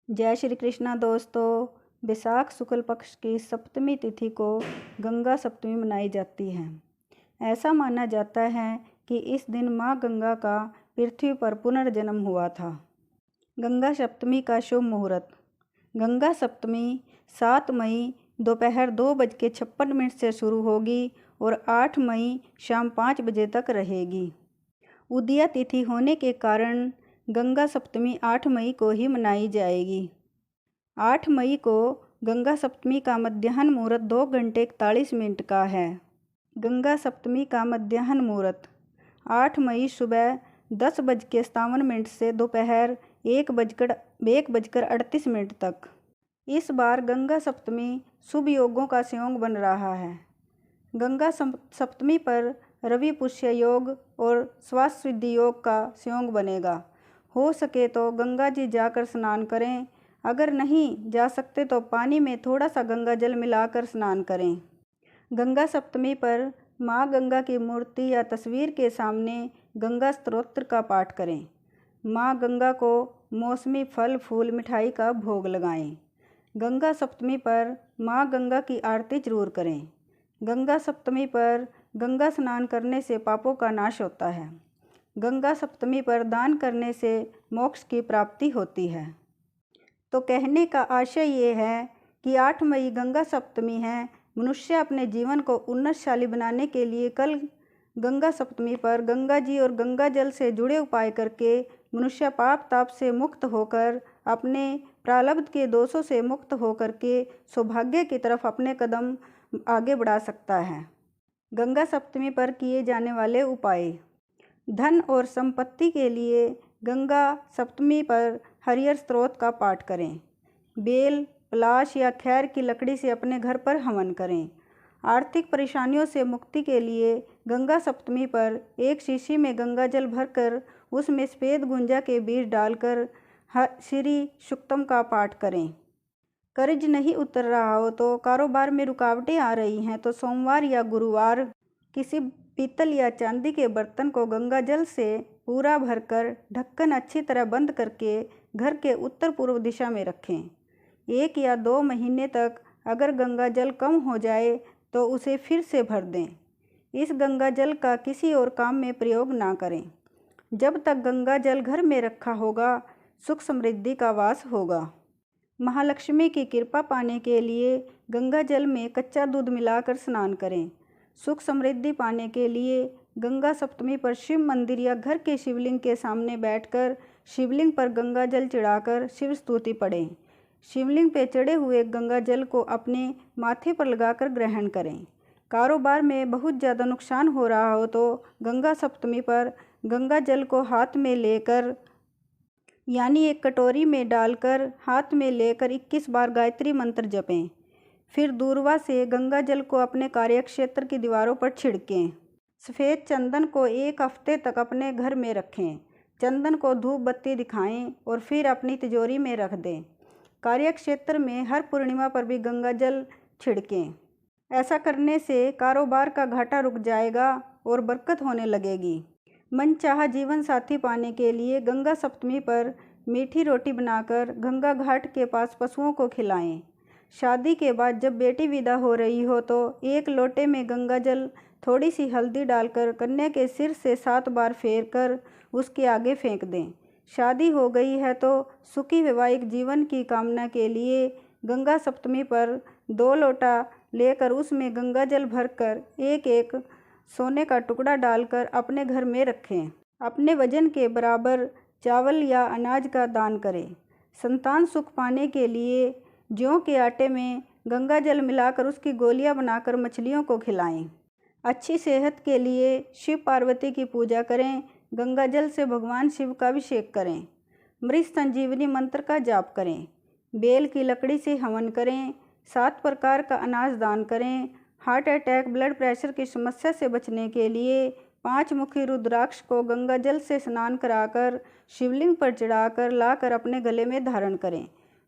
जय श्री कृष्णा दोस्तों। विशाख शुक्ल पक्ष की सप्तमी तिथि को गंगा सप्तमी मनाई जाती है। ऐसा माना जाता है कि इस दिन माँ गंगा का पृथ्वी पर पुनर्जन्म हुआ था। गंगा सप्तमी का शुभ मुहूर्त। गंगा सप्तमी 7 मई दोपहर 2:56 से शुरू होगी और 8 मई शाम 5 बजे तक रहेगी। उदया तिथि होने के कारण गंगा सप्तमी 8 मई को ही मनाई जाएगी। 8 मई को गंगा सप्तमी का मध्याह्न मुहूर्त 2:41 का है। गंगा सप्तमी का मध्याह्न मुहूर्त 8 मई सुबह 10:57 से दोपहर 1:38 तक। इस बार गंगा सप्तमी शुभ योगों का संयोग बन रहा है। गंगा सप्तमी पर रवि पुष्य योग और स्वास्थ्य सिद्धि योग का संयोग बनेगा। हो सके तो गंगा जी जाकर स्नान करें। अगर नहीं जा सकते तो पानी में थोड़ा सा गंगा जल मिलाकर स्नान करें। गंगा सप्तमी पर माँ गंगा की मूर्ति या तस्वीर के सामने गंगा स्तोत्र का पाठ करें। माँ गंगा को मौसमी फल फूल मिठाई का भोग लगाएं। गंगा सप्तमी पर माँ गंगा की आरती जरूर करें। गंगा सप्तमी पर गंगा स्नान करने से पापों का नाश होता है। गंगा सप्तमी पर दान करने से मोक्ष की प्राप्ति होती है। तो कहने का आशय ये है कि 8 मई गंगा सप्तमी है। मनुष्य अपने जीवन को उन्नतशाली बनाने के लिए कल गंगा सप्तमी पर गंगा जी और गंगा जल से जुड़े उपाय करके मनुष्य पाप ताप से मुक्त होकर अपने प्रारब्ध के दोषों से मुक्त होकर के सौभाग्य की तरफ अपने कदम आगे बढ़ा सकता है। गंगा सप्तमी पर किए जाने वाले उपाय। धन और संपत्ति के लिए गंगा सप्तमी पर हरिहर स्तोत्र का पाठ करें। बेल, पलाश या खैर की लकड़ी से अपने घर पर हवन करें। आर्थिक परेशानियों से मुक्ति के लिए गंगा सप्तमी पर एक शीशी में गंगा जल भरकर उसमें सफ़ेद गुंजा के बीज डालकर श्री सुक्तम का पाठ करें। कर्ज नहीं उतर रहा हो तो कारोबार में रुकावटें आ रही हैं तो सोमवार या गुरुवार किसी पीतल या चांदी के बर्तन को गंगा जल से पूरा भरकर ढक्कन अच्छी तरह बंद करके घर के उत्तर पूर्व दिशा में रखें। 1 या 2 महीने तक अगर गंगा जल कम हो जाए तो उसे फिर से भर दें। इस गंगा जल का किसी और काम में प्रयोग ना करें। जब तक गंगा जल घर में रखा होगा सुख समृद्धि का वास होगा। महालक्ष्मी की कृपा पाने के लिए गंगा जल में कच्चा दूध मिलाकर स्नान करें। सुख समृद्धि पाने के लिए गंगा सप्तमी पर शिव मंदिर या घर के शिवलिंग के सामने बैठकर शिवलिंग पर गंगा जल चढ़ाकर शिव स्तुति पढ़ें। शिवलिंग पे चढ़े हुए गंगा जल को अपने माथे पर लगाकर ग्रहण करें। कारोबार में बहुत ज़्यादा नुकसान हो रहा हो तो गंगा सप्तमी पर गंगा जल को हाथ में लेकर यानी एक कटोरी में डालकर हाथ में लेकर 21 बार गायत्री मंत्र जपें। फिर दूरवा से गंगा जल को अपने कार्यक्षेत्र की दीवारों पर छिड़कें। सफ़ेद चंदन को 1 हफ्ते तक अपने घर में रखें। चंदन को धूप बत्ती दिखाएं और फिर अपनी तिजोरी में रख दें। कार्यक्षेत्र में हर पूर्णिमा पर भी गंगा जल छिड़कें। ऐसा करने से कारोबार का घाटा रुक जाएगा और बरकत होने लगेगी। मनचाहा जीवन साथी पाने के लिए गंगा सप्तमी पर मीठी रोटी बनाकर गंगा घाट के पास पशुओं को खिलाएं। शादी के बाद जब बेटी विदा हो रही हो तो 1 लोटे में गंगा जल थोड़ी सी हल्दी डालकर कन्या के सिर से 7 बार फेर कर उसके आगे फेंक दें। शादी हो गई है तो सुखी वैवाहिक जीवन की कामना के लिए गंगा सप्तमी पर 2 लोटा लेकर उसमें गंगा जल भरकर एक सोने का टुकड़ा डालकर अपने घर में रखें। अपने वजन के बराबर चावल या अनाज का दान करें। संतान सुख पाने के लिए जौ के आटे में गंगा जल मिलाकर उसकी गोलियां बनाकर मछलियों को खिलाएं। अच्छी सेहत के लिए शिव पार्वती की पूजा करें। गंगा जल से भगवान शिव का अभिषेक करें। मृत संजीवनी मंत्र का जाप करें। बेल की लकड़ी से हवन करें। 7 प्रकार का अनाज दान करें। हार्ट अटैक ब्लड प्रेशर की समस्या से बचने के लिए 5 मुखी रुद्राक्ष को गंगा जल से स्नान कराकर शिवलिंग पर चढ़ाकर लाकर अपने गले में धारण करें।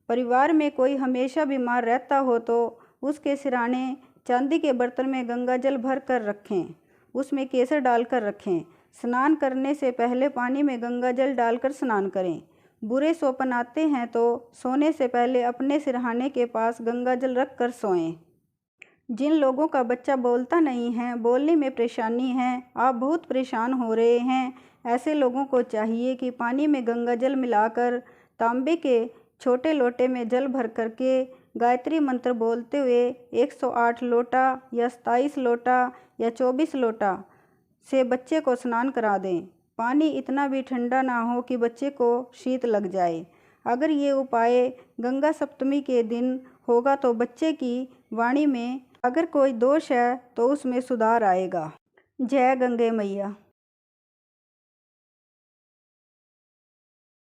परिवार में कोई हमेशा बीमार रहता हो तो उसके सिरहाने चांदी के बर्तन में गंगा जल भर कर रखें। उसमें केसर डालकर रखें। स्नान करने से पहले पानी में गंगा जल डालकर स्नान करें। बुरे स्वप्न आते हैं तो सोने से पहले अपने सिरहाने के पास गंगा जल रख कर सोएं। जिन लोगों का बच्चा बोलता नहीं है, बोलने में परेशानी है, आप बहुत परेशान हो रहे हैं, ऐसे लोगों को चाहिए कि पानी में गंगा जल मिलाकर तांबे के छोटे लोटे में जल भर करके गायत्री मंत्र बोलते हुए 108 लोटा या 27 लोटा या 24 लोटा से बच्चे को स्नान करा दें। पानी इतना भी ठंडा ना हो कि बच्चे को शीत लग जाए। अगर ये उपाय गंगा सप्तमी के दिन होगा तो बच्चे की वाणी में अगर कोई दोष है तो उसमें सुधार आएगा। जय गंगे मैया।